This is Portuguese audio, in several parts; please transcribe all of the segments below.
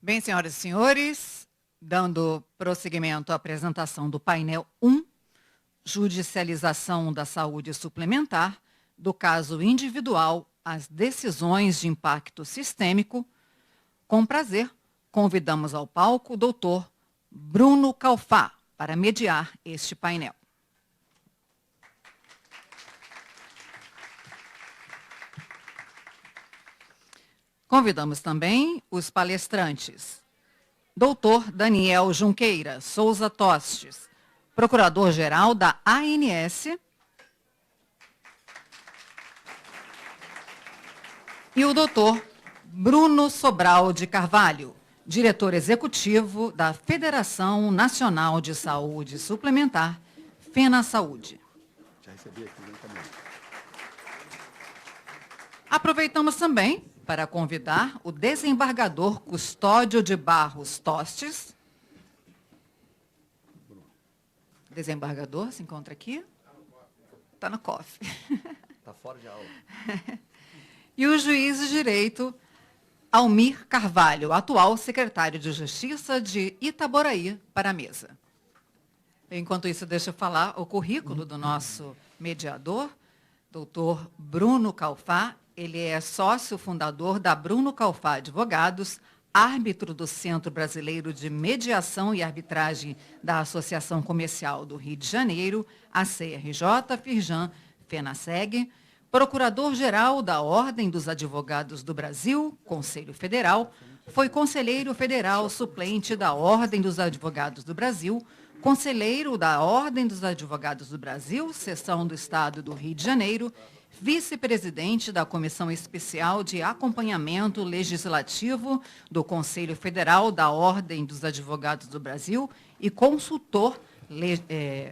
Bem, senhoras e senhores, dando prosseguimento à apresentação do painel 1, judicialização da saúde suplementar, do caso individual às decisões de impacto sistêmico, com prazer, convidamos ao palco o doutor Bruno Calfá para mediar este painel. Convidamos também os palestrantes. Doutor Daniel Junqueira Souza Tostes, procurador-geral da ANS, e o doutor Bruno Sobral de Carvalho, diretor executivo da Federação Nacional de Saúde Suplementar, FenaSaúde. Já recebi aqui, também. Aproveitamos também para convidar o desembargador Custódio de Barros Tostes. Desembargador, se encontra aqui? Está no cofre. Está fora de aula. E o juiz de direito Almir Carvalho, atual secretário de Justiça de Itaboraí, para a mesa. Enquanto isso, deixa eu falar o currículo do nosso mediador, doutor Bruno Calfá. Ele é sócio fundador da Bruno Calfá Advogados, árbitro do Centro Brasileiro de Mediação e Arbitragem da Associação Comercial do Rio de Janeiro, ACRJ, Firjan, FenaSeg, procurador-geral da Ordem dos Advogados do Brasil, Conselho Federal, foi conselheiro federal suplente da Ordem dos Advogados do Brasil, conselheiro da Ordem dos Advogados do Brasil, seção do Estado do Rio de Janeiro, vice-presidente da Comissão Especial de Acompanhamento Legislativo do Conselho Federal da Ordem dos Advogados do Brasil e consultor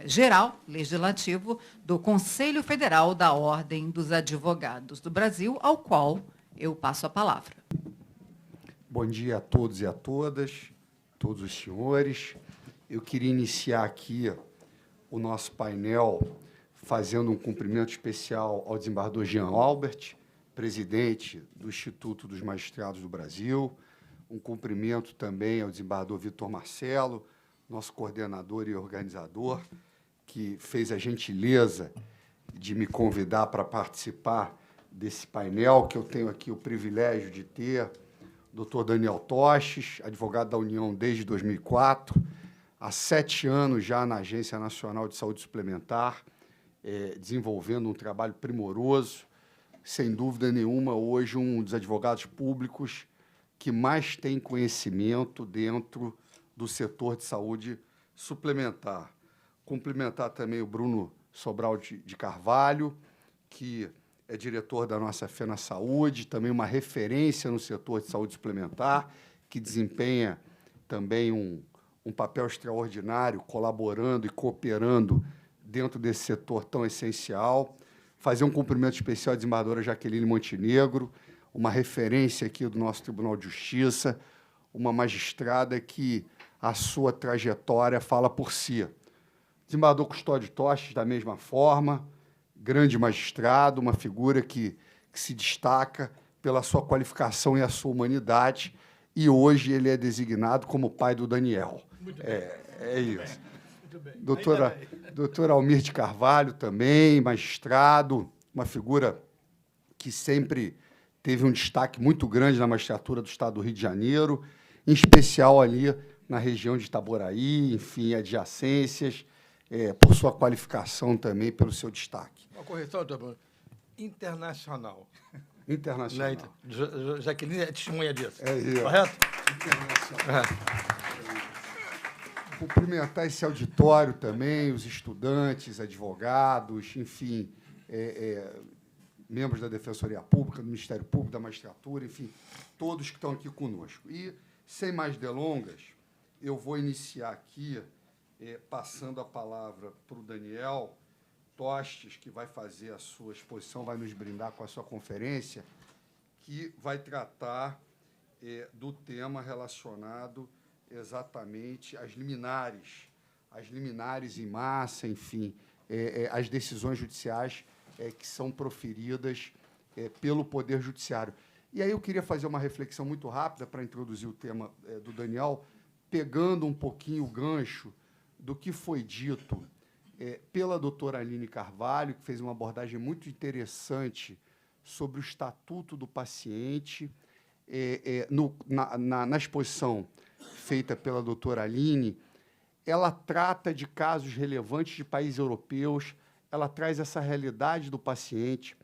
geral legislativo do Conselho Federal da Ordem dos Advogados do Brasil, ao qual eu passo a palavra. Bom dia a todos e a todas, todos os senhores. Eu queria iniciar aqui o nosso painel fazendo um cumprimento especial ao desembargador Jean Albert, presidente do Instituto dos Magistrados do Brasil, um cumprimento também ao desembargador Vitor Marcelo, nosso coordenador e organizador, que fez a gentileza de me convidar para participar desse painel, que eu tenho aqui o privilégio de ter, doutor Daniel Tostes, advogado da União desde 2004, há 7 anos já na Agência Nacional de Saúde Suplementar, desenvolvendo um trabalho primoroso, sem dúvida nenhuma, hoje um dos advogados públicos que mais tem conhecimento dentro do setor de saúde suplementar. Cumprimentar também o Bruno Sobral de Carvalho, que é diretor da nossa FenaSaúde, também uma referência no setor de saúde suplementar, que desempenha também um papel extraordinário, colaborando e cooperando dentro desse setor tão essencial. Fazer um cumprimento especial à desembargadora Jaqueline Montenegro, uma referência aqui do nosso Tribunal de Justiça, uma magistrada que a sua trajetória fala por si. Desembargador Custódio Tostes, da mesma forma, grande magistrado, uma figura que se destaca pela sua qualificação e a sua humanidade, e hoje ele é designado como pai do Daniel. Muito bem. É isso. Muito bem. Doutora Almir de Carvalho também, magistrado, uma figura que sempre teve um destaque muito grande na magistratura do Estado do Rio de Janeiro, em especial ali na região de Itaboraí, enfim, adjacências, por sua qualificação também, pelo seu destaque. Uma correção, doutor, internacional. Internacional. Jaqueline é testemunha disso. É isso. Correto? Internacional. Cumprimentar esse auditório também, os estudantes, advogados, enfim, membros da Defensoria Pública, do Ministério Público, da Magistratura, enfim, todos que estão aqui conosco. E, sem mais delongas, eu vou iniciar aqui passando a palavra para o Daniel Tostes, que vai fazer a sua exposição, vai nos brindar com a sua conferência, que vai tratar do tema relacionado exatamente às liminares em massa, enfim, as decisões judiciais que são proferidas pelo Poder Judiciário. E aí eu queria fazer uma reflexão muito rápida para introduzir o tema do Daniel, pegando um pouquinho o gancho do que foi dito pela doutora Aline Carvalho, que fez uma abordagem muito interessante sobre o Estatuto do Paciente, na exposição feita pela doutora Aline. Ela trata de casos relevantes de países europeus, ela traz essa realidade do paciente,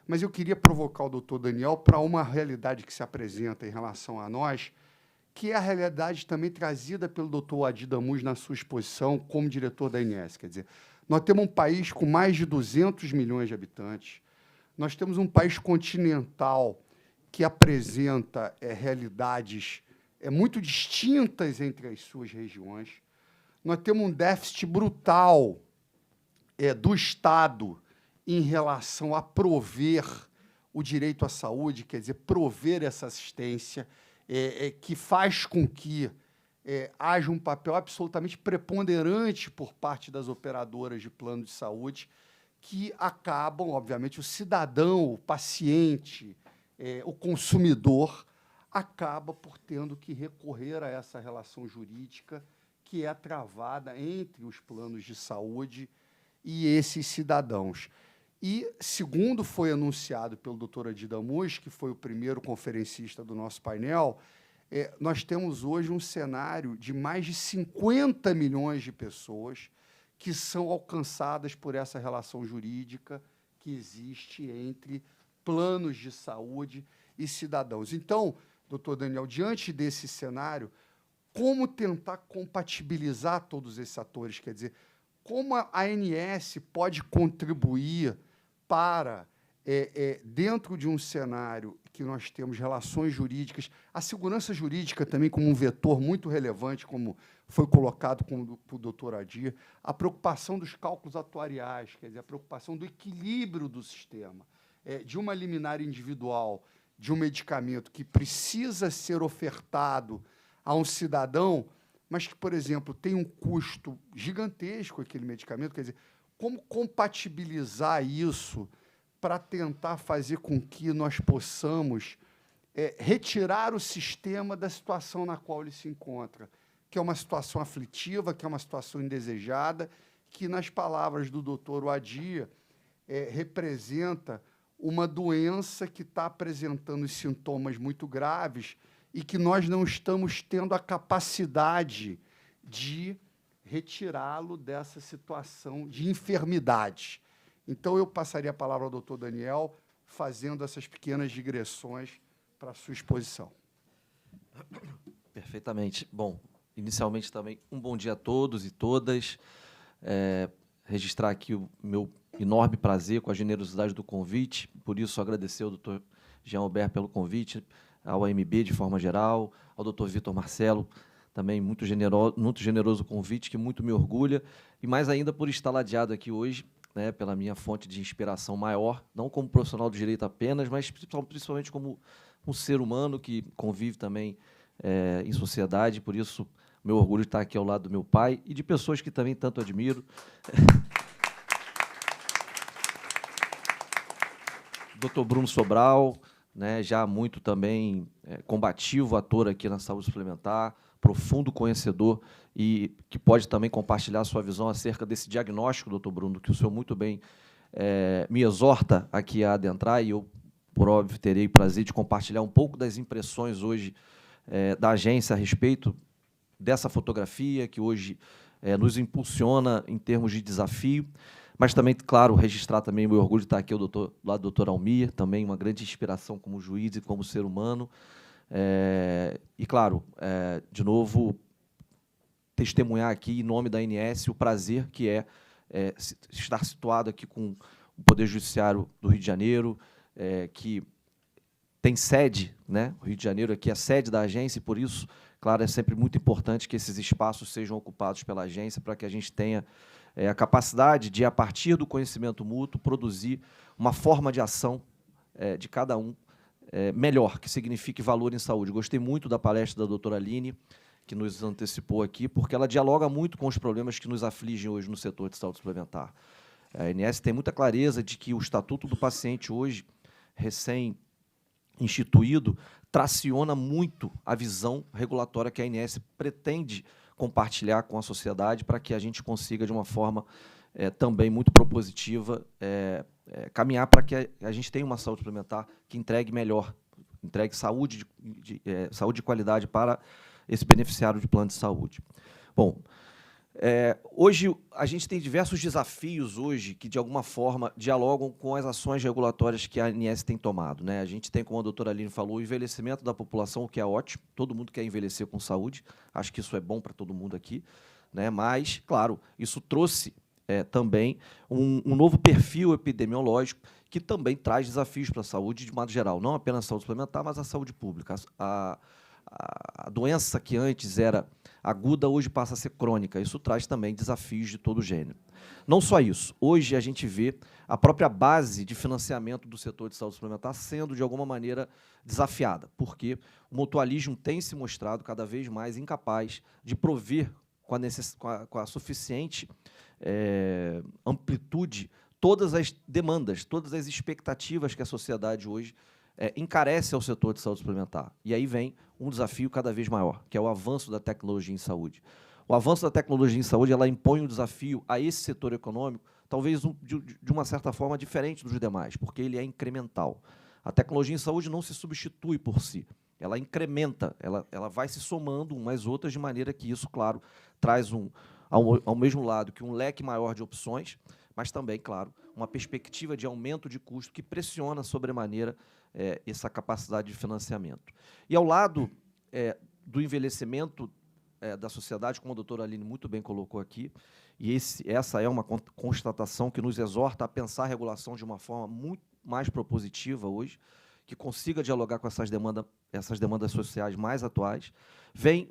mas eu queria provocar o doutor Daniel para uma realidade que se apresenta em relação a nós, que é a realidade também trazida pelo doutor Adi Damus na sua exposição como diretor da ANS. Quer dizer, nós temos um país com mais de 200 milhões de habitantes, nós temos um país continental que apresenta realidades muito distintas entre as suas regiões, nós temos um déficit brutal do Estado em relação a prover o direito à saúde, quer dizer, prover essa assistência, que faz com que haja um papel absolutamente preponderante por parte das operadoras de plano de saúde, que acabam, obviamente, o cidadão, o paciente, o consumidor, acaba por tendo que recorrer a essa relação jurídica que é travada entre os planos de saúde e esses cidadãos. E, segundo foi anunciado pelo doutor Adi Damus, que foi o primeiro conferencista do nosso painel, nós temos hoje um cenário de mais de 50 milhões de pessoas que são alcançadas por essa relação jurídica que existe entre planos de saúde e cidadãos. Então, doutor Daniel, diante desse cenário, como tentar compatibilizar todos esses atores? Quer dizer, como a ANS pode contribuir para, dentro de um cenário que nós temos relações jurídicas, a segurança jurídica também como um vetor muito relevante, como foi colocado pelo doutor Adi, a preocupação dos cálculos atuariais, quer dizer, a preocupação do equilíbrio do sistema, de uma liminar individual, de um medicamento que precisa ser ofertado a um cidadão, mas que, por exemplo, tem um custo gigantesco aquele medicamento, quer dizer, como compatibilizar isso para tentar fazer com que nós possamos retirar o sistema da situação na qual ele se encontra, que é uma situação aflitiva, que é uma situação indesejada, que, nas palavras do doutor Adi, representa uma doença que está apresentando sintomas muito graves e que nós não estamos tendo a capacidade de retirá-lo dessa situação de enfermidade. Então, eu passaria a palavra ao doutor Daniel, fazendo essas pequenas digressões para a sua exposição. Perfeitamente. Bom, inicialmente também um bom dia a todos e todas. Registrar aqui o meu enorme prazer com a generosidade do convite, por isso agradecer ao doutor Jean Albert pelo convite, ao AMB de forma geral, ao doutor Vitor Marcelo, também muito generoso convite, que muito me orgulha, e mais ainda por estar ladeado aqui hoje, né, pela minha fonte de inspiração maior, não como profissional do direito apenas, mas principalmente como um ser humano que convive também em sociedade, por isso meu orgulho de estar aqui ao lado do meu pai e de pessoas que também tanto admiro. Dr. Bruno Sobral, né, já muito também combativo ator aqui na saúde suplementar, profundo conhecedor e que pode também compartilhar a sua visão acerca desse diagnóstico, doutor Bruno, que o senhor muito bem me exorta aqui a adentrar, e eu, por óbvio, terei o prazer de compartilhar um pouco das impressões hoje da agência a respeito dessa fotografia, que hoje nos impulsiona em termos de desafio, mas também, claro, registrar também o meu orgulho de estar aqui do lado do doutor Almir, também uma grande inspiração como juiz e como ser humano. E, claro, de novo, testemunhar aqui, em nome da ANS, o prazer que estar situado aqui com o Poder Judiciário do Rio de Janeiro, que tem sede, né? O Rio de Janeiro aqui é a sede da agência, e, por isso, claro, é sempre muito importante que esses espaços sejam ocupados pela agência para que a gente tenha a capacidade de, a partir do conhecimento mútuo, produzir uma forma de ação de cada um melhor, que signifique valor em saúde. Gostei muito da palestra da doutora Aline, que nos antecipou aqui, porque ela dialoga muito com os problemas que nos afligem hoje no setor de saúde suplementar. A ANS tem muita clareza de que o Estatuto do Paciente hoje, instituído traciona muito a visão regulatória que a ANS pretende compartilhar com a sociedade para que a gente consiga, de uma forma também muito propositiva, caminhar para que a gente tenha uma saúde suplementar que entregue melhor, entregue saúde saúde de qualidade para esse beneficiário de plano de saúde. Bom, hoje a gente tem diversos desafios hoje que, de alguma forma, dialogam com as ações regulatórias que a ANS tem tomado, né? A gente tem, como a doutora Aline falou, o envelhecimento da população, o que é ótimo, todo mundo quer envelhecer com saúde, acho que isso é bom para todo mundo aqui, né? Mas, claro, isso trouxe também um novo perfil epidemiológico que também traz desafios para a saúde de modo geral, não apenas a saúde suplementar, mas a saúde pública. A doença que antes era aguda, hoje passa a ser crônica. Isso traz também desafios de todo gênero. Não só isso. Hoje a gente vê a própria base de financiamento do setor de saúde suplementar sendo, de alguma maneira, desafiada, porque o mutualismo tem se mostrado cada vez mais incapaz de prover com a suficiente amplitude todas as demandas, todas as expectativas que a sociedade hoje encarece ao setor de saúde suplementar. E aí vem um desafio cada vez maior, que é o avanço da tecnologia em saúde. O avanço da tecnologia em saúde, ela impõe um desafio a esse setor econômico, talvez de uma certa forma diferente dos demais, porque ele é incremental. A tecnologia em saúde não se substitui por si, ela incrementa, ela vai se somando umas outras, de maneira que isso, claro, traz ao mesmo lado que um leque maior de opções, mas também, claro, uma perspectiva de aumento de custo que pressiona sobremaneira essa capacidade de financiamento. E ao lado do envelhecimento da sociedade, como a doutora Aline muito bem colocou aqui, e essa é uma constatação que nos exorta a pensar a regulação de uma forma muito mais propositiva hoje, que consiga dialogar com essas demandas sociais mais atuais, vem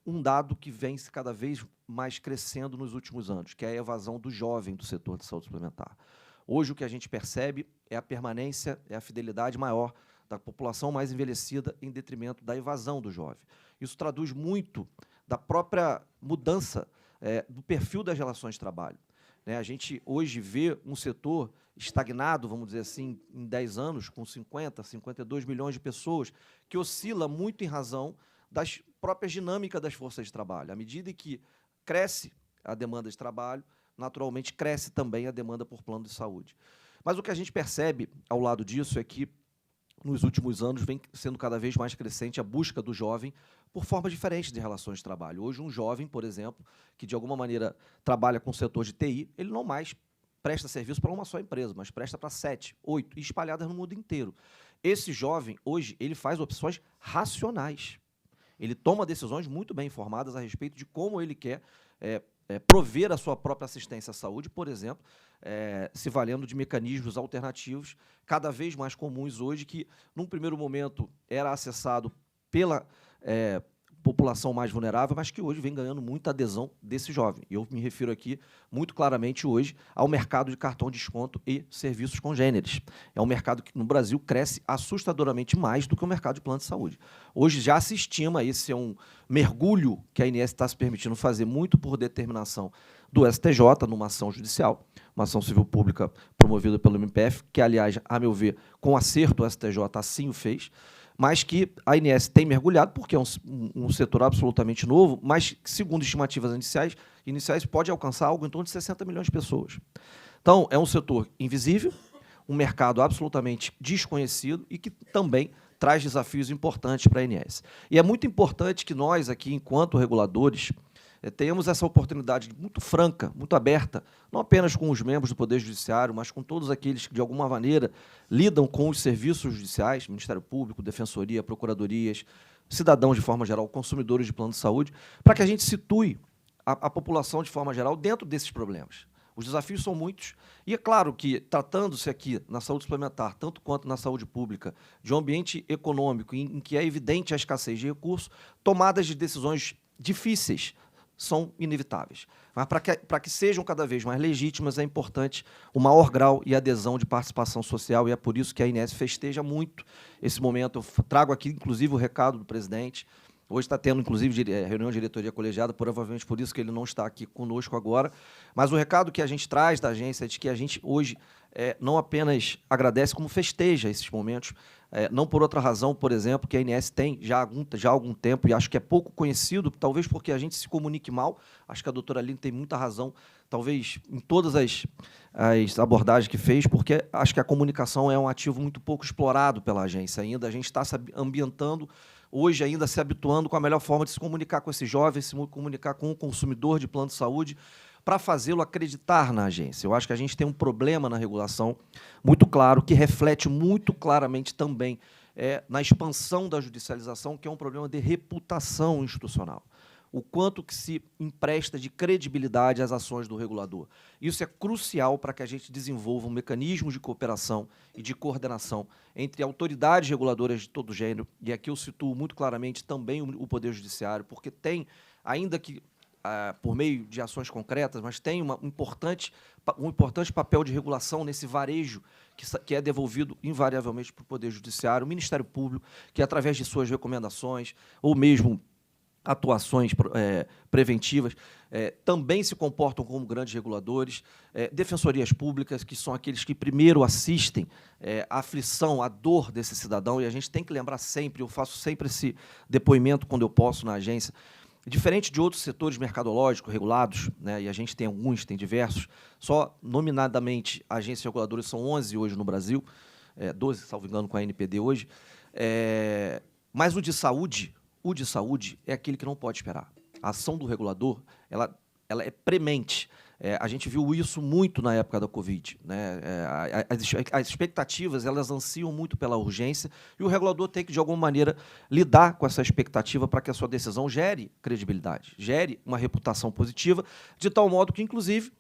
um dado que vem se cada vez mais crescendo nos últimos anos, que é a evasão do jovem do setor de saúde suplementar. Hoje, o que a gente percebe é a permanência, a fidelidade maior da população mais envelhecida em detrimento da evasão do jovem. Isso traduz muito da própria mudança do perfil das relações de trabalho. A gente hoje vê um setor estagnado, vamos dizer assim, em 10 anos, com 50, 52 milhões de pessoas, que oscila muito em razão das próprias dinâmicas das forças de trabalho. À medida que cresce a demanda de trabalho, naturalmente cresce também a demanda por plano de saúde. Mas o que a gente percebe ao lado disso é que, nos últimos anos, vem sendo cada vez mais crescente a busca do jovem por formas diferentes de relações de trabalho. Hoje, um jovem, por exemplo, que de alguma maneira trabalha com o setor de TI, ele não mais presta serviço para uma só empresa, mas presta para 7, 8, espalhadas no mundo inteiro. Esse jovem, hoje, ele faz opções racionais. Ele toma decisões muito bem informadas a respeito de como ele quer prover a sua própria assistência à saúde, por exemplo, se valendo de mecanismos alternativos cada vez mais comuns hoje, que, num primeiro momento, era acessado pela população mais vulnerável, mas que hoje vem ganhando muita adesão desse jovem. E eu me refiro aqui, muito claramente, hoje, ao mercado de cartão de desconto e serviços congêneres. É um mercado que, no Brasil, cresce assustadoramente mais do que o mercado de plano de saúde. Hoje já se estima, esse é um mergulho que a ANS está se permitindo fazer, muito por determinação do STJ, numa ação judicial, uma ação civil pública promovida pelo MPF, que, aliás, a meu ver, com acerto, o STJ assim o fez, mas que a ANS tem mergulhado, porque é um setor absolutamente novo, mas, segundo estimativas iniciais, pode alcançar algo em torno de 60 milhões de pessoas. Então, é um setor invisível, um mercado absolutamente desconhecido e que também traz desafios importantes para a ANS. E é muito importante que nós, aqui, enquanto reguladores, tenhamos essa oportunidade muito franca, muito aberta, não apenas com os membros do Poder Judiciário, mas com todos aqueles que, de alguma maneira, lidam com os serviços judiciais, Ministério Público, Defensoria, Procuradorias, cidadãos de forma geral, consumidores de plano de saúde, para que a gente situe a população de forma geral dentro desses problemas. Os desafios são muitos, e é claro que, tratando-se aqui na saúde suplementar, tanto quanto na saúde pública, de um ambiente econômico em que é evidente a escassez de recursos, tomadas de decisões difíceis são inevitáveis. Mas para que sejam cada vez mais legítimas, é importante o maior grau e adesão de participação social, e é por isso que a ANS festeja muito esse momento. Eu trago aqui, inclusive, o recado do presidente, Hoje está tendo, inclusive, reunião de diretoria colegiada, provavelmente por isso que ele não está aqui conosco agora. Mas o recado que a gente traz da agência é de que a gente hoje não apenas agradece, como festeja esses momentos, não por outra razão, por exemplo, que a ANS tem já há algum tempo, e acho que é pouco conhecido, talvez porque a gente se comunique mal. Acho que a doutora Aline tem muita razão, talvez em todas as abordagens que fez, porque acho que a comunicação é um ativo muito pouco explorado pela agência ainda. A gente está se ambientando hoje, ainda se habituando com a melhor forma de se comunicar com esse jovem, se comunicar com o consumidor de plano de saúde, para fazê-lo acreditar na agência. Eu acho que a gente tem um problema na regulação muito claro, que reflete muito claramente também na expansão da judicialização, que é um problema de reputação institucional. O quanto que se empresta de credibilidade às ações do regulador. Isso é crucial para que a gente desenvolva um mecanismo de cooperação e de coordenação entre autoridades reguladoras de todo gênero, e aqui eu situo muito claramente também o Poder Judiciário, porque tem, ainda que por meio de ações concretas, mas tem um importante papel de regulação nesse varejo que é devolvido invariavelmente para o Poder Judiciário, o Ministério Público, que através de suas recomendações, ou mesmo atuações preventivas, também se comportam como grandes reguladores, defensorias públicas, que são aqueles que primeiro assistem à aflição, à dor desse cidadão, e a gente tem que lembrar sempre, eu faço sempre esse depoimento quando eu posso na agência, diferente de outros setores mercadológicos regulados, né, e a gente tem alguns, tem diversos, só nominadamente agências reguladoras são 11 hoje no Brasil, 12, salvo engano, com a NPD hoje, mas o de saúde é aquele que não pode esperar. A ação do regulador, ela é premente. A gente viu isso muito na época da Covid, né? As expectativas, elas ansiam muito pela urgência, e o regulador tem que, de alguma maneira, lidar com essa expectativa para que a sua decisão gere credibilidade, gere uma reputação positiva, de tal modo que, inclusive,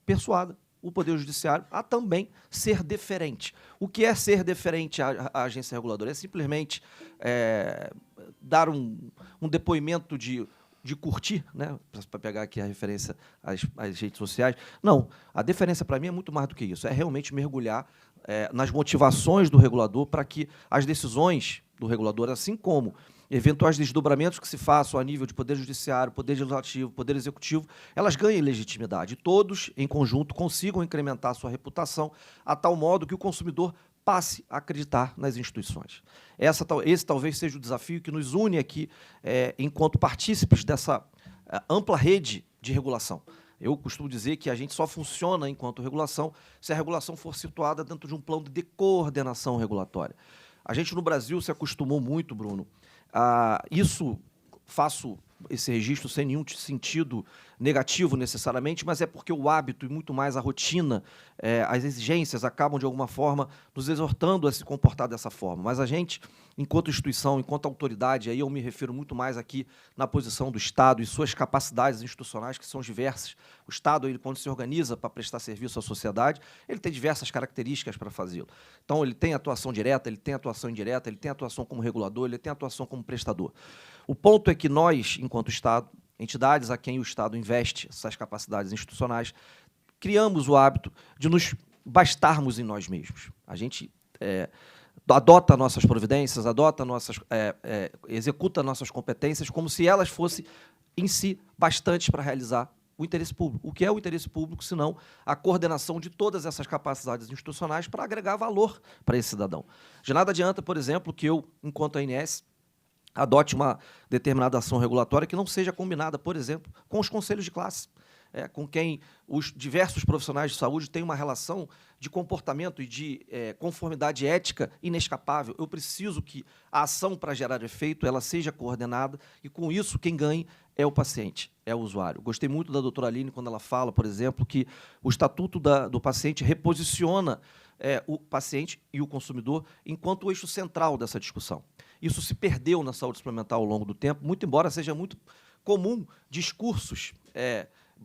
persuada o Poder Judiciário a também ser deferente. O que é ser deferente à agência reguladora? É simplesmente dar um depoimento de curtir, né, para pegar aqui a referência às redes sociais. Não, a deferência, para mim, é muito mais do que isso. É realmente mergulhar nas motivações do regulador para que as decisões do regulador, assim como eventuais desdobramentos que se façam a nível de Poder Judiciário, Poder Legislativo, Poder Executivo, elas ganhem legitimidade. Todos, em conjunto, consigam incrementar a sua reputação a tal modo que o consumidor passe a acreditar nas instituições. Esse talvez seja o desafio que nos une aqui, enquanto partícipes dessa ampla rede de regulação. Eu costumo dizer que a gente só funciona enquanto regulação se a regulação for situada dentro de um plano de coordenação regulatória. A gente, no Brasil, se acostumou muito, Bruno, faço esse registro sem nenhum sentido negativo necessariamente, mas é porque o hábito e muito mais a rotina, as exigências acabam, de alguma forma, nos exortando a se comportar dessa forma. Mas a gente, enquanto instituição, enquanto autoridade, aí eu me refiro muito mais aqui na posição do Estado e suas capacidades institucionais, que são diversas. O Estado, ele, quando se organiza para prestar serviço à sociedade, ele tem diversas características para fazê-lo. Então, ele tem atuação direta, ele tem atuação indireta, ele tem atuação como regulador, ele tem atuação como prestador. O ponto é que nós, enquanto Estado, entidades a quem o Estado investe essas capacidades institucionais, criamos o hábito de nos bastarmos em nós mesmos. A gente adota nossas providências, executa nossas competências como se elas fossem, em si, bastantes para realizar o interesse público. O que é o interesse público, senão a coordenação de todas essas capacidades institucionais para agregar valor para esse cidadão. De nada adianta, por exemplo, que eu, enquanto ANS, adote uma determinada ação regulatória que não seja combinada, por exemplo, com os conselhos de classe, com quem os diversos profissionais de saúde têm uma relação de comportamento e de conformidade ética inescapável. Eu preciso que a ação, para gerar efeito, ela seja coordenada, e, com isso, quem ganhe é o paciente, é o usuário. Gostei muito da doutora Aline quando ela fala, por exemplo, que o Estatuto do Paciente reposiciona o paciente e o consumidor enquanto o eixo central dessa discussão. Isso se perdeu na saúde suplementar ao longo do tempo, muito embora seja muito comum discursos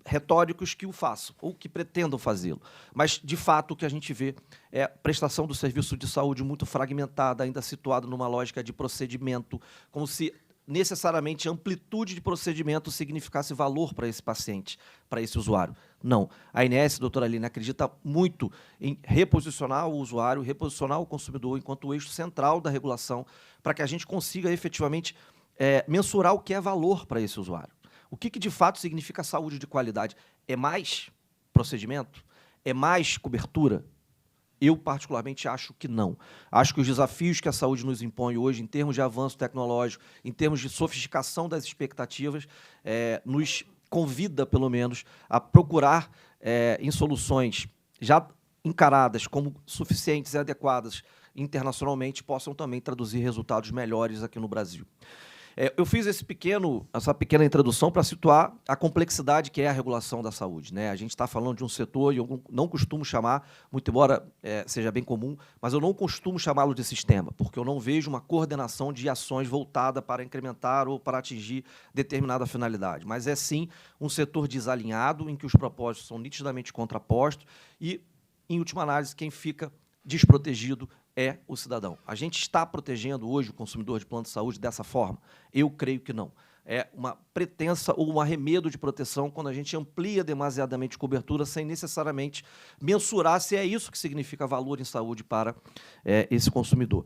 retóricos que o façam, ou que pretendam fazê-lo. Mas, de fato, o que a gente vê é a prestação do serviço de saúde muito fragmentada, ainda situada numa lógica de procedimento, como se necessariamente amplitude de procedimento significasse valor para esse paciente, para esse usuário. Não. A ANS, doutora Aline, acredita muito em reposicionar o usuário, reposicionar o consumidor enquanto eixo central da regulação, para que a gente consiga efetivamente mensurar o que é valor para esse usuário. O que de fato significa saúde de qualidade? É mais procedimento? É mais cobertura? Eu, particularmente, acho que não. Acho que os desafios que a saúde nos impõe hoje, em termos de avanço tecnológico, em termos de sofisticação das expectativas, nos convida, pelo menos, a procurar, em soluções já encaradas como suficientes e adequadas internacionalmente, possam também traduzir resultados melhores aqui no Brasil. Eu fiz essa pequena introdução para situar a complexidade que é a regulação da saúde, né? A gente está falando de um setor, e eu não costumo chamar, muito embora seja bem comum, mas eu não costumo chamá-lo de sistema, porque eu não vejo uma coordenação de ações voltada para incrementar ou para atingir determinada finalidade. Mas é, sim, um setor desalinhado, em que os propósitos são nitidamente contrapostos e, em última análise, quem fica desprotegido é o cidadão. A gente está protegendo hoje o consumidor de plano de saúde dessa forma? Eu creio que não. É uma pretensa ou um arremedo de proteção quando a gente amplia demasiadamente cobertura sem necessariamente mensurar se é isso que significa valor em saúde para esse consumidor.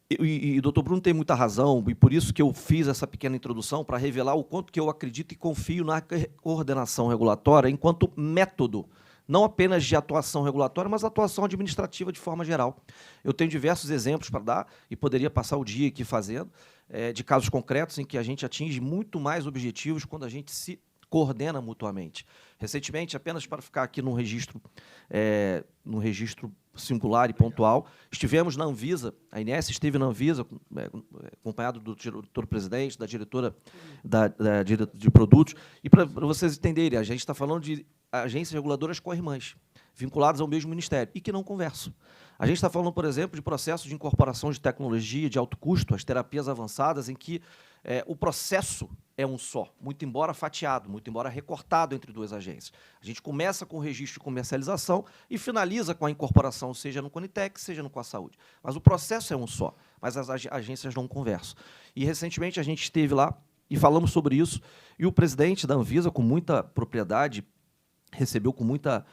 E o doutor Bruno tem muita razão, e por isso que eu fiz essa pequena introdução, para revelar o quanto que eu acredito e confio na coordenação regulatória enquanto método, não apenas de atuação regulatória, mas atuação administrativa de forma geral. Eu tenho diversos exemplos para dar, e poderia passar o dia aqui fazendo, de casos concretos em que a gente atinge muito mais objetivos quando a gente se coordena mutuamente. Recentemente, apenas para ficar aqui num registro singular e pontual, estivemos na Anvisa, a Inés esteve na Anvisa, acompanhado do diretor-presidente, da diretora de produtos, e para vocês entenderem, a gente está falando de agências reguladoras co-irmãs, vinculadas ao mesmo ministério, e que não conversam. A gente está falando, por exemplo, de processos de incorporação de tecnologia de alto custo, as terapias avançadas, em que o processo é um só, muito embora fatiado, muito embora recortado entre duas agências. A gente começa com o registro de comercialização e finaliza com a incorporação, seja no Conitec, seja no Coasaúde. Mas o processo é um só, mas as agências não conversam. E, recentemente, a gente esteve lá e falamos sobre isso, e o presidente da Anvisa, com muita propriedade, recebeu com muita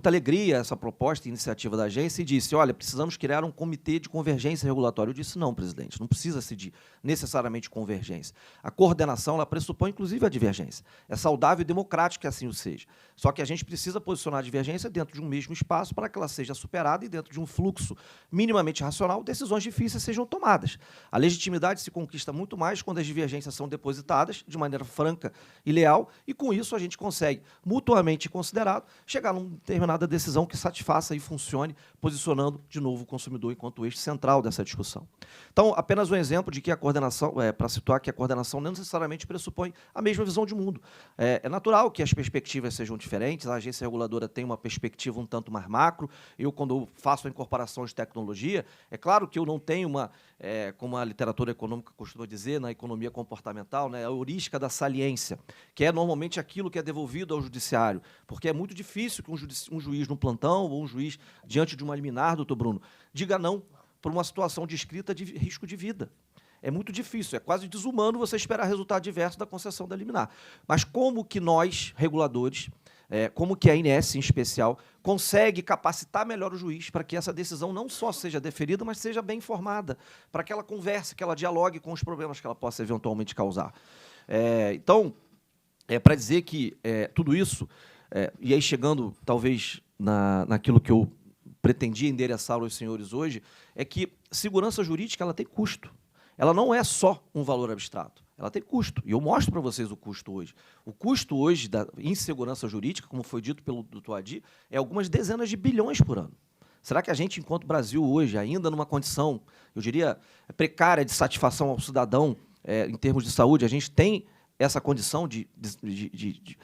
alegria essa proposta e iniciativa da agência e disse, olha, precisamos criar um comitê de convergência regulatória. Eu disse, não, presidente, não precisa-se de necessariamente convergência. A coordenação ela pressupõe, inclusive, a divergência. É saudável e democrático que assim o seja. Só que a gente precisa posicionar a divergência dentro de um mesmo espaço para que ela seja superada e, dentro de um fluxo minimamente racional, decisões difíceis sejam tomadas. A legitimidade se conquista muito mais quando as divergências são depositadas de maneira franca e leal, e, com isso, a gente consegue, mutuamente considerado, chegar a uma determinada decisão que satisfaça e funcione, posicionando, de novo, o consumidor enquanto eixo central dessa discussão. Então, apenas um exemplo de que a coordenação, para situar que a coordenação não necessariamente pressupõe a mesma visão de mundo. É natural que as perspectivas sejam diferentes, a agência reguladora tem uma perspectiva um tanto mais macro. Eu, quando eu faço a incorporação de tecnologia, é claro que eu não tenho como a literatura econômica costuma dizer, na economia comportamental, a heurística da saliência, que é normalmente aquilo que é devolvido ao judiciário, porque é muito difícil que um juiz no plantão ou um juiz diante de uma liminar, doutor Bruno, diga não por uma situação descrita de risco de vida. É muito difícil, é quase desumano você esperar resultado diverso da concessão da liminar. Mas como que nós, reguladores, como que a ANS, em especial, consegue capacitar melhor o juiz para que essa decisão não só seja deferida, mas seja bem informada, para que ela converse, que ela dialogue com os problemas que ela possa eventualmente causar. Então, para dizer que tudo isso, e aí chegando, talvez, naquilo que eu pretendia endereçar aos senhores hoje, é que segurança jurídica ela tem custo. Ela não é só um valor abstrato, ela tem custo. E eu mostro para vocês o custo hoje. O custo hoje da insegurança jurídica, como foi dito pelo doutor Adi, é algumas dezenas de bilhões por ano. Será que a gente, enquanto Brasil hoje, ainda numa condição, eu diria, precária de satisfação ao cidadão, em termos de saúde, a gente tem essa condição de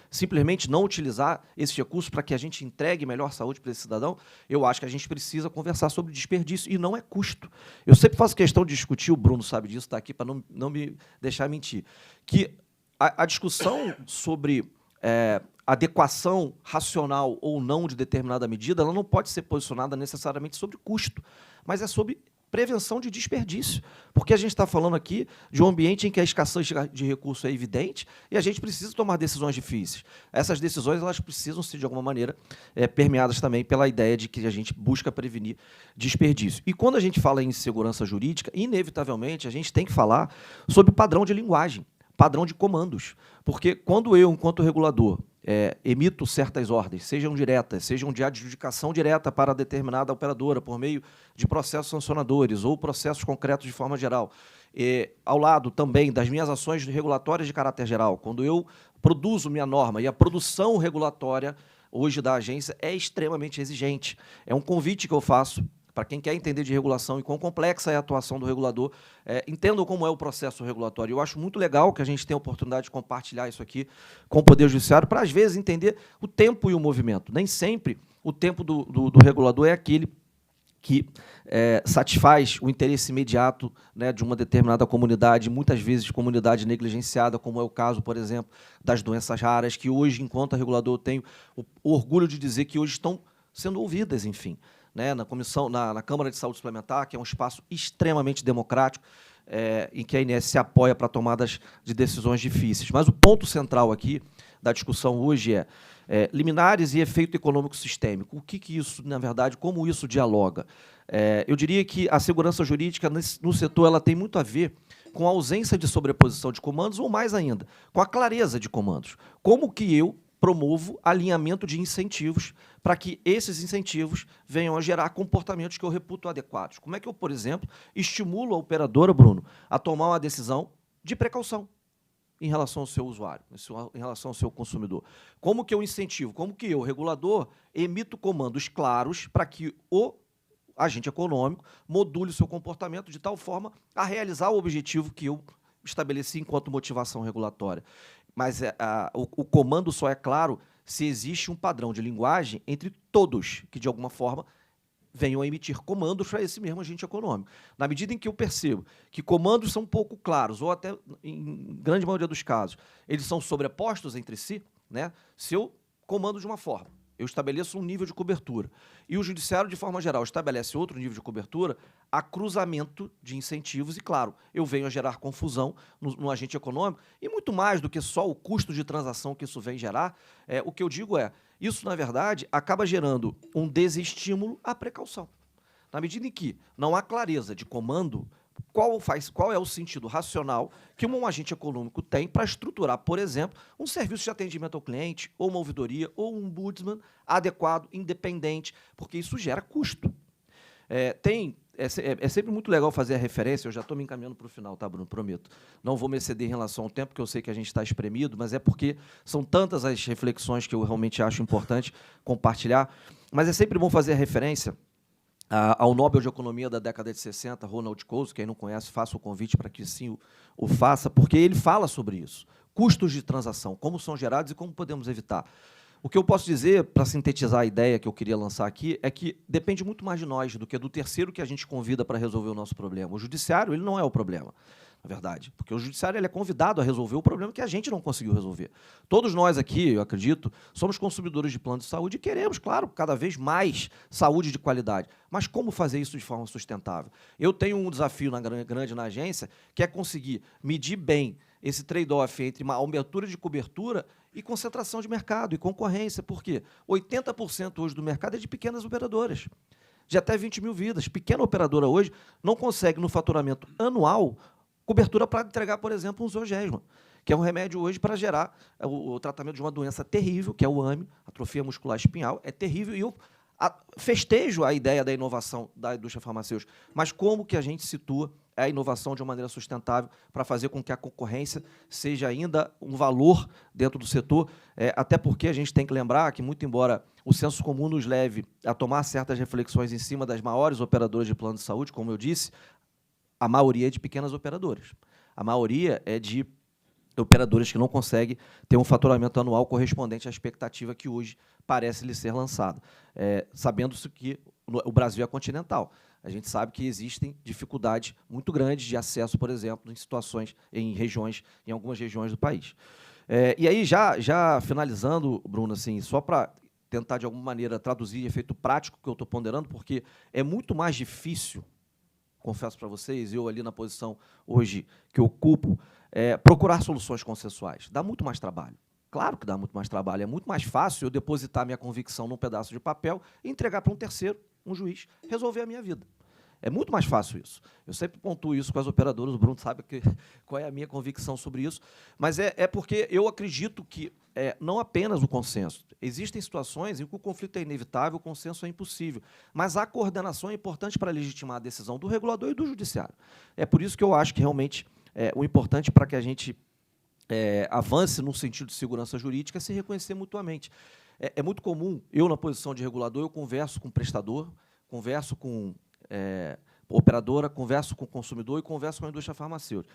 simplesmente não utilizar esses recursos para que a gente entregue melhor saúde para esse cidadão? Eu acho que a gente precisa conversar sobre desperdício, e não é custo. Eu sempre faço questão de discutir, o Bruno sabe disso, está aqui para não me deixar mentir, que a discussão sobre adequação racional ou não de determinada medida, ela não pode ser posicionada necessariamente sobre custo, mas é sobre prevenção de desperdício, porque a gente está falando aqui de um ambiente em que a escassez de recursos é evidente e a gente precisa tomar decisões difíceis. Essas decisões elas precisam ser, de alguma maneira, permeadas também pela ideia de que a gente busca prevenir desperdício. E quando a gente fala em segurança jurídica, inevitavelmente, a gente tem que falar sobre padrão de linguagem, padrão de comandos, porque quando eu, enquanto regulador, emito certas ordens, sejam diretas, sejam de adjudicação direta para determinada operadora, por meio de processos sancionadores ou processos concretos de forma geral, ao lado também das minhas ações regulatórias de caráter geral, quando eu produzo minha norma, e a produção regulatória hoje da agência é extremamente exigente. É um convite que eu faço para quem quer entender de regulação e quão complexa é a atuação do regulador, entendam como é o processo regulatório. Eu acho muito legal que a gente tenha a oportunidade de compartilhar isso aqui com o Poder Judiciário para, às vezes, entender o tempo e o movimento. Nem sempre o tempo do regulador é aquele que satisfaz o interesse imediato, né, de uma determinada comunidade, muitas vezes comunidade negligenciada, como é o caso, por exemplo, das doenças raras, que hoje, enquanto regulador, eu tenho o orgulho de dizer que hoje estão sendo ouvidas, enfim, né, na Câmara de Saúde Suplementar, que é um espaço extremamente democrático, em que a INS se apoia para tomadas de decisões difíceis. Mas o ponto central aqui da discussão hoje é liminares e efeito econômico sistêmico. O que isso, na verdade, como isso dialoga? Eu diria que a segurança jurídica no setor ela tem muito a ver com a ausência de sobreposição de comandos, ou mais ainda, com a clareza de comandos. Como que eu promovo alinhamento de incentivos para que esses incentivos venham a gerar comportamentos que eu reputo adequados? Como é que eu, por exemplo, estimulo a operadora, Bruno, a tomar uma decisão de precaução em relação ao seu usuário, em relação ao seu consumidor? Como que eu incentivo? Como que eu, regulador, emito comandos claros para que o agente econômico module o seu comportamento de tal forma a realizar o objetivo que eu estabeleci enquanto motivação regulatória? Mas o comando só é claro se existe um padrão de linguagem entre todos que, de alguma forma, venham a emitir comandos para esse mesmo agente econômico. Na medida em que eu percebo que comandos são pouco claros, ou até, em grande maioria dos casos, eles são sobrepostos entre si, né? Se eu comando de uma forma, eu estabeleço um nível de cobertura, e o judiciário, de forma geral, estabelece outro nível de cobertura, há cruzamento de incentivos e, claro, eu venho a gerar confusão no agente econômico, e muito mais do que só o custo de transação que isso vem gerar, o que eu digo isso, na verdade, acaba gerando um desestímulo à precaução. Na medida em que não há clareza de comando, qual é o sentido racional que um agente econômico tem para estruturar, por exemplo, um serviço de atendimento ao cliente, ou uma ouvidoria, ou um ombudsman adequado, independente, porque isso gera custo. É sempre muito legal fazer a referência, eu já estou me encaminhando para o final, tá, Bruno? Prometo. Não vou me exceder em relação ao tempo, porque eu sei que a gente está espremido, mas é porque são tantas as reflexões que eu realmente acho importante compartilhar. Mas é sempre bom fazer a referência ao Nobel de Economia da década de 60, Ronald Coase. Quem não conhece, faça o convite para que sim o faça, porque ele fala sobre isso. Custos de transação, como são gerados e como podemos evitar. O que eu posso dizer, para sintetizar a ideia que eu queria lançar aqui, é que depende muito mais de nós do que do terceiro que a gente convida para resolver o nosso problema. O judiciário ele não é o problema, na verdade, porque o judiciário ele é convidado a resolver o problema que a gente não conseguiu resolver. Todos nós aqui, eu acredito, somos consumidores de plano de saúde e queremos, claro, cada vez mais saúde de qualidade. Mas como fazer isso de forma sustentável? Eu tenho um desafio grande na agência, que é conseguir medir bem esse trade-off entre uma abertura de cobertura e concentração de mercado e concorrência. Por quê? 80% hoje do mercado é de pequenas operadoras, de até 20 mil vidas. Pequena operadora hoje não consegue, no faturamento anual, cobertura para entregar, por exemplo, um Zolgensma, que é um remédio hoje para gerar o tratamento de uma doença terrível, que é o AME, atrofia muscular espinhal, é terrível, e eu festejo a ideia da inovação da indústria farmacêutica, mas como que a gente situa a inovação de uma maneira sustentável para fazer com que a concorrência seja ainda um valor dentro do setor, até porque a gente tem que lembrar que, muito embora o senso comum nos leve a tomar certas reflexões em cima das maiores operadoras de plano de saúde, como eu disse, a maioria é de pequenas operadoras. A maioria é de operadoras que não conseguem ter um faturamento anual correspondente à expectativa que hoje parece lhe ser lançada. Sabendo-se que o Brasil é continental. A gente sabe que existem dificuldades muito grandes de acesso, por exemplo, em situações, em algumas regiões do país. E aí, já finalizando, Bruno, assim, só para tentar, de alguma maneira, traduzir efeito prático que eu estou ponderando, porque é muito mais difícil confesso para vocês, eu ali na posição hoje que ocupo, procurar soluções consensuais. Dá muito mais trabalho. Claro que dá muito mais trabalho. É muito mais fácil eu depositar minha convicção num pedaço de papel e entregar para um terceiro, um juiz, resolver a minha vida. É muito mais fácil isso. Eu sempre pontuo isso com as operadoras, o Bruno sabe qual é a minha convicção sobre isso, mas é porque eu acredito que não apenas o consenso. Existem situações em que o conflito é inevitável, o consenso é impossível, mas a coordenação é importante para legitimar a decisão do regulador e do judiciário. É por isso que eu acho que, realmente, o importante para que a gente avance no sentido de segurança jurídica é se reconhecer mutuamente. É muito comum, eu, na posição de regulador, eu converso com o prestador, converso com operadora, converso com o consumidor e converso com a indústria farmacêutica.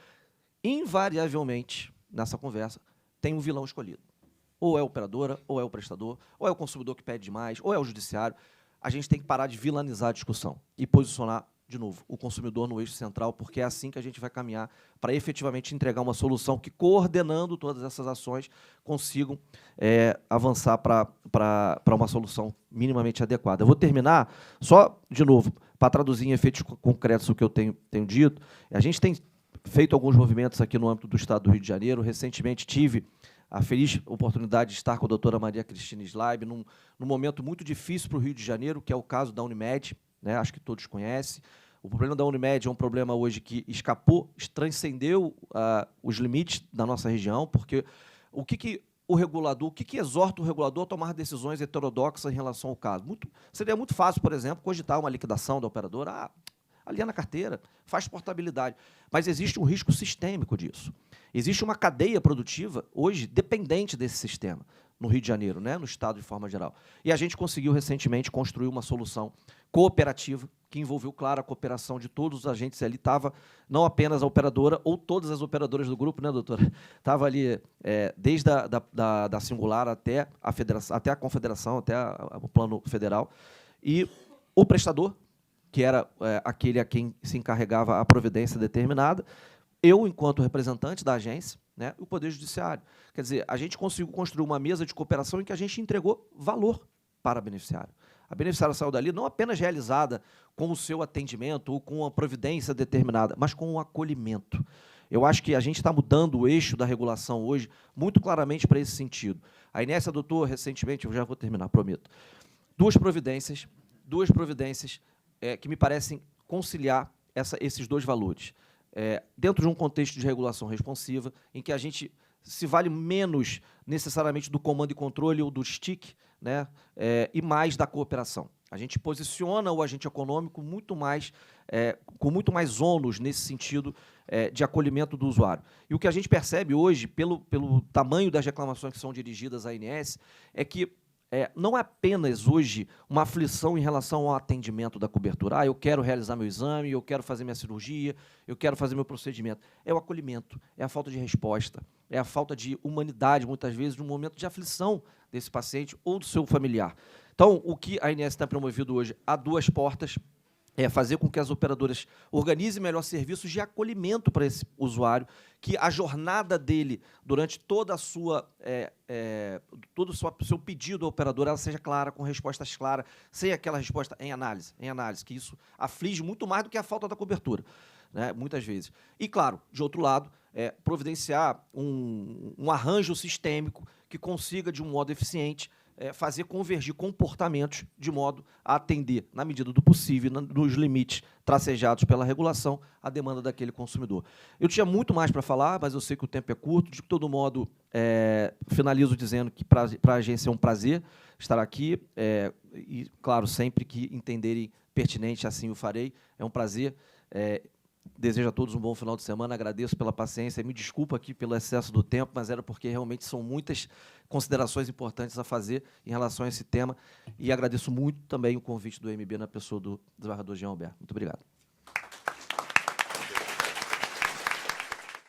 Invariavelmente, nessa conversa, tem um vilão escolhido. Ou é a operadora, ou é o prestador, ou é o consumidor que pede demais, ou é o judiciário. A gente tem que parar de vilanizar a discussão e posicionar, de novo, o consumidor no eixo central, porque é assim que a gente vai caminhar para efetivamente entregar uma solução que, coordenando todas essas ações, consigam avançar para uma solução minimamente adequada. Eu vou terminar, só, de novo, para traduzir em efeitos concretos o que eu tenho dito. A gente tem feito alguns movimentos aqui no âmbito do Estado do Rio de Janeiro. Recentemente tive a feliz oportunidade de estar com a doutora Maria Cristina Slaib num momento muito difícil para o Rio de Janeiro, que é o caso da Unimed, né? Acho que todos conhecem. O problema da Unimed é um problema hoje que transcendeu os limites da nossa região, porque o que exorta o regulador a tomar decisões heterodoxas em relação ao caso? Seria muito fácil, por exemplo, cogitar uma liquidação da operadora, ali é na carteira, faz portabilidade. Mas existe um risco sistêmico disso. Existe uma cadeia produtiva, hoje, dependente desse sistema, no Rio de Janeiro, né, no Estado de forma geral. E a gente conseguiu, recentemente, construir uma solução cooperativa, que envolveu, claro, a cooperação de todos os agentes. Ali estava não apenas a operadora, ou todas as operadoras do grupo, né, doutora? Estava ali desde da Singular até a federação, até a confederação, até o plano federal. E o prestador, que era aquele a quem se encarregava a providência determinada, eu, enquanto representante da agência, né, o Poder Judiciário. Quer dizer, a gente conseguiu construir uma mesa de cooperação em que a gente entregou valor para a beneficiária. A beneficiária saiu dali não apenas realizada com o seu atendimento ou com a providência determinada, mas com o acolhimento. Eu acho que a gente está mudando o eixo da regulação hoje muito claramente para esse sentido. A Inés adotou recentemente, eu já vou terminar, prometo, duas providências que me parecem conciliar esses dois valores. Dentro de um contexto de regulação responsiva, em que a gente se vale menos necessariamente do comando e controle ou do stick, né, e mais da cooperação. A gente posiciona o agente econômico com muito mais ônus nesse sentido de acolhimento do usuário. E o que a gente percebe hoje, pelo tamanho das reclamações que são dirigidas à ANS, é que não é apenas hoje uma aflição em relação ao atendimento da cobertura. Eu quero realizar meu exame, eu quero fazer minha cirurgia, eu quero fazer meu procedimento. É o acolhimento, é a falta de resposta, é a falta de humanidade, muitas vezes, de um momento de aflição desse paciente ou do seu familiar. Então, o que a ANS tem promovido hoje a duas portas é fazer com que as operadoras organizem melhor serviços de acolhimento para esse usuário, que a jornada dele, durante todo o seu pedido à operadora, ela seja clara, com respostas claras, sem aquela resposta em análise, que isso aflige muito mais do que a falta da cobertura, né, muitas vezes. E, claro, de outro lado, providenciar um arranjo sistêmico que consiga, de um modo eficiente, fazer convergir comportamentos de modo a atender, na medida do possível, nos limites tracejados pela regulação, a demanda daquele consumidor. Eu tinha muito mais para falar, mas eu sei que o tempo é curto. De todo modo, finalizo dizendo que para a agência é um prazer estar aqui e, claro, sempre que entenderem pertinente, assim o farei. É um prazer. Desejo a todos um bom final de semana, agradeço pela paciência, me desculpo aqui pelo excesso do tempo, mas era porque realmente são muitas considerações importantes a fazer em relação a esse tema, e agradeço muito também o convite do MB na pessoa do desembargador Jean Albert. Muito obrigado.